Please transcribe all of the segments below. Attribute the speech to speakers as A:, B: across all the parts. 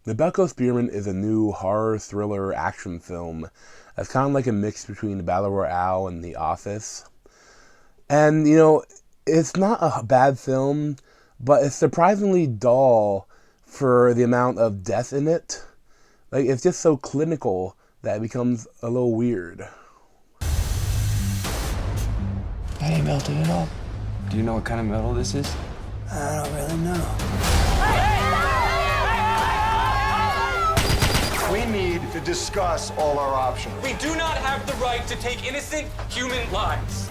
A: The Belko Experiment is a new horror thriller action film that's kind of like a mix between the Battle Royale and The Office. And, it's not a bad film, but it's surprisingly dull for the amount of death in it. Like, it's just so clinical that it becomes a little weird.
B: Hey, melted it all.
C: Do you know what kind of metal this is?
B: I don't really know.
D: We need to discuss all our options.
E: We do not have the right to take innocent human lives.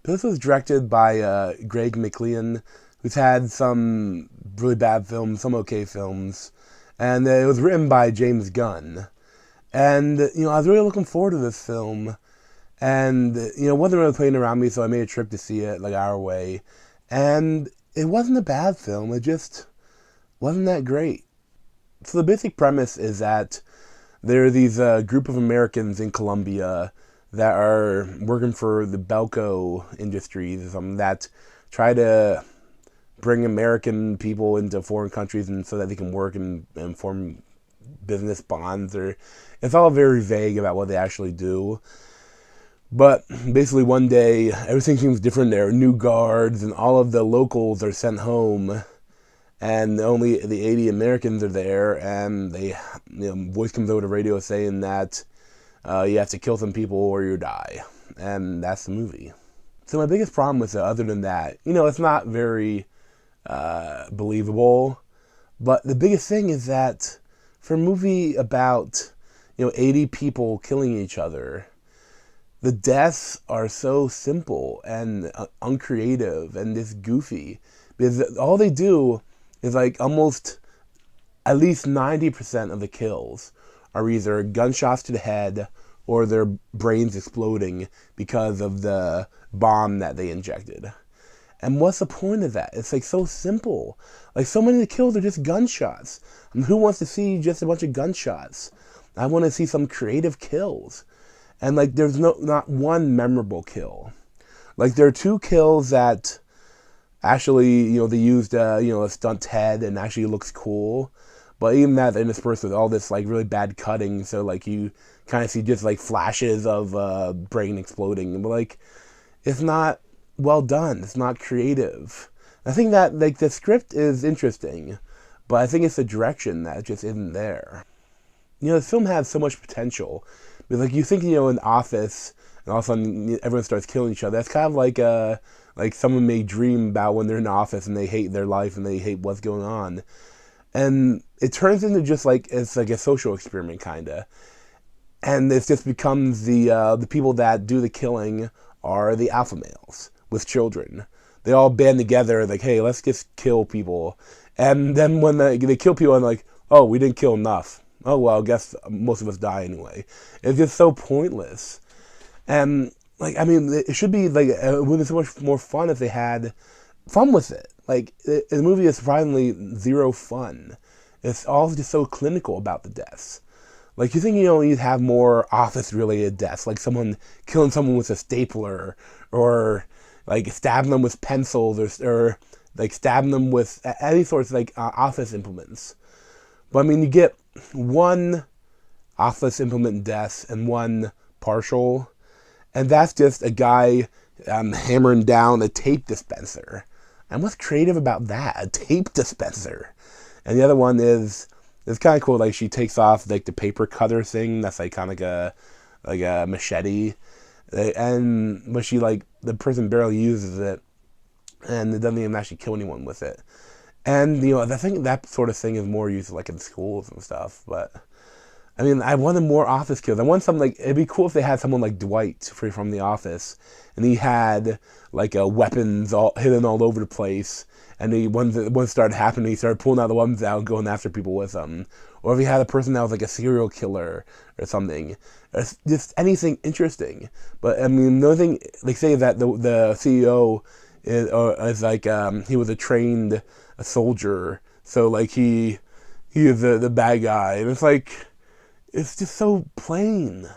A: This was directed by Greg McLean, who's had some really bad films, some okay films. And it was written by James Gunn. And, I was really looking forward to this film. And, wasn't really playing around me, so I made a trip to see it, like, our way. And it wasn't a bad film. It just wasn't that great. So the basic premise is that there are these group of Americans in Colombia that are working for the Belko Industries that try to bring American people into foreign countries and so that they can work and form business bonds. It's all very vague about what they actually do. But basically one day, everything seems different. There are new guards and all of the locals are sent home. And only the 80 Americans are there, and voice comes over the radio saying that you have to kill some people or you die. And that's the movie. So my biggest problem with it, other than that, it's not very believable. But the biggest thing is that for a movie about, 80 people killing each other, the deaths are so simple and uncreative and just goofy. Because all they do is like almost at least 90% of the kills are either gunshots to the head or their brains exploding because of the bomb that they injected. And what's the point of that? It's like so simple. Like so many of the kills are just gunshots. Who wants to see just a bunch of gunshots? I want to see some creative kills. And like there's not one memorable kill. Like there are two kills that actually, they used, a stunt head and actually looks cool. But even that interspersed with all this, like, really bad cutting. So, like, you kind of see just, like, flashes of brain exploding. But, like, it's not well done. It's not creative. I think that, like, the script is interesting. But I think it's the direction that just isn't there. The film has so much potential. Because, like, you think, an office, and all of a sudden everyone starts killing each other. That's kind of like someone may dream about when they're in the office and they hate their life and they hate what's going on. And it turns into just like, it's like a social experiment kind of. And it just becomes the people that do the killing are the alpha males with children. They all band together like, hey, let's just kill people. And then when they kill people, and like, oh, we didn't kill enough. Oh, well, I guess most of us die anyway. It's just so pointless. And like, I mean, it should be like, it would be so much more fun if they had fun with it. Like, the movie is surprisingly zero fun. It's all just so clinical about the deaths. Like, you think, you'd have more office-related deaths, like someone killing someone with a stapler, or like stabbing them with pencils, or like stabbing them with any sorts of like office implements. But I mean, you get one office implement death and one partial. And that's just a guy hammering down a tape dispenser. And what's creative about that? A tape dispenser. And the other one is, it's kind of cool. Like she takes off like the paper cutter thing. That's like kind of like a machete. But she the person barely uses it. And it doesn't even actually kill anyone with it. And, I think that sort of thing is more used like in schools and stuff. But I mean, I wanted more office kills. I want something like, it'd be cool if they had someone like Dwight from The Office, and he had like weapons all hidden all over the place, and once started happening, he started pulling out the weapons out and going after people with them. Or if he had a person that was like a serial killer or something, or just anything interesting. But I mean, the only thing they say is that the CEO is like he was a trained soldier, so like he is the bad guy, and it's like. It's just so plain.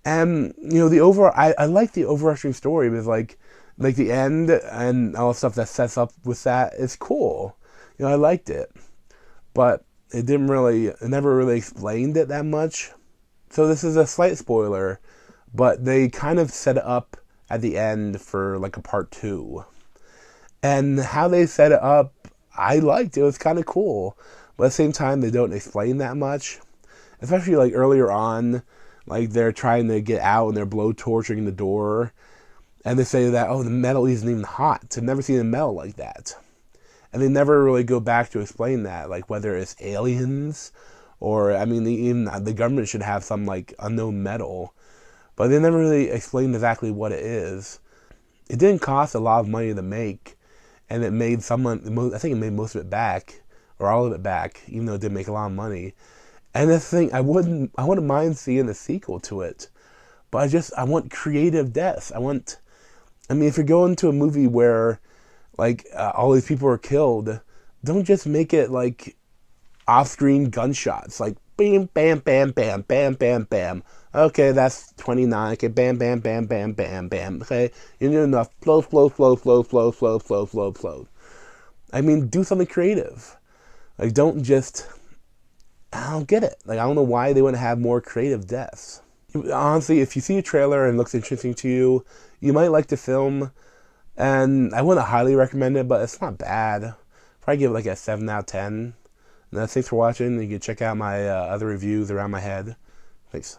A: And, the I like the overarching story because, like the end and all the stuff that sets up with that is cool. I liked it. But It never really explained it that much. So this is a slight spoiler, but they kind of set it up at the end for like a part 2. And how they set it up, I liked. It was kind of cool. But at the same time, they don't explain that much. Especially like earlier on, like they're trying to get out and they're blowtorching the door. And they say that, oh, the metal isn't even hot. I've never seen a metal like that. And they never really go back to explain that, like whether it's aliens or, I mean, even the government should have some like unknown metal. But they never really explained exactly what it is. It didn't cost a lot of money to make. And it made I think it made most of it back, or all of it back, even though it did make a lot of money. And the thing, I wouldn't mind seeing a sequel to it. But I want creative deaths. I mean, if you're going to a movie where, like, all these people are killed, don't just make it, like, off-screen gunshots. Like, bam, bam, bam, bam, bam, bam, bam. Okay, that's 29. Okay, bam, bam, bam, bam, bam, bam. Okay, you need enough. Flow, flow, flow, flow, flow, flow, flow, flow, flow. I mean, do something creative. Like, don't just... I don't get it. Like, I don't know why they wouldn't have more creative deaths. Honestly, if you see a trailer and it looks interesting to you, you might like the film. And I wouldn't highly recommend it, but it's not bad. Probably give it like a 7 out of 10. And thanks for watching. You can check out my other reviews around my head. Thanks.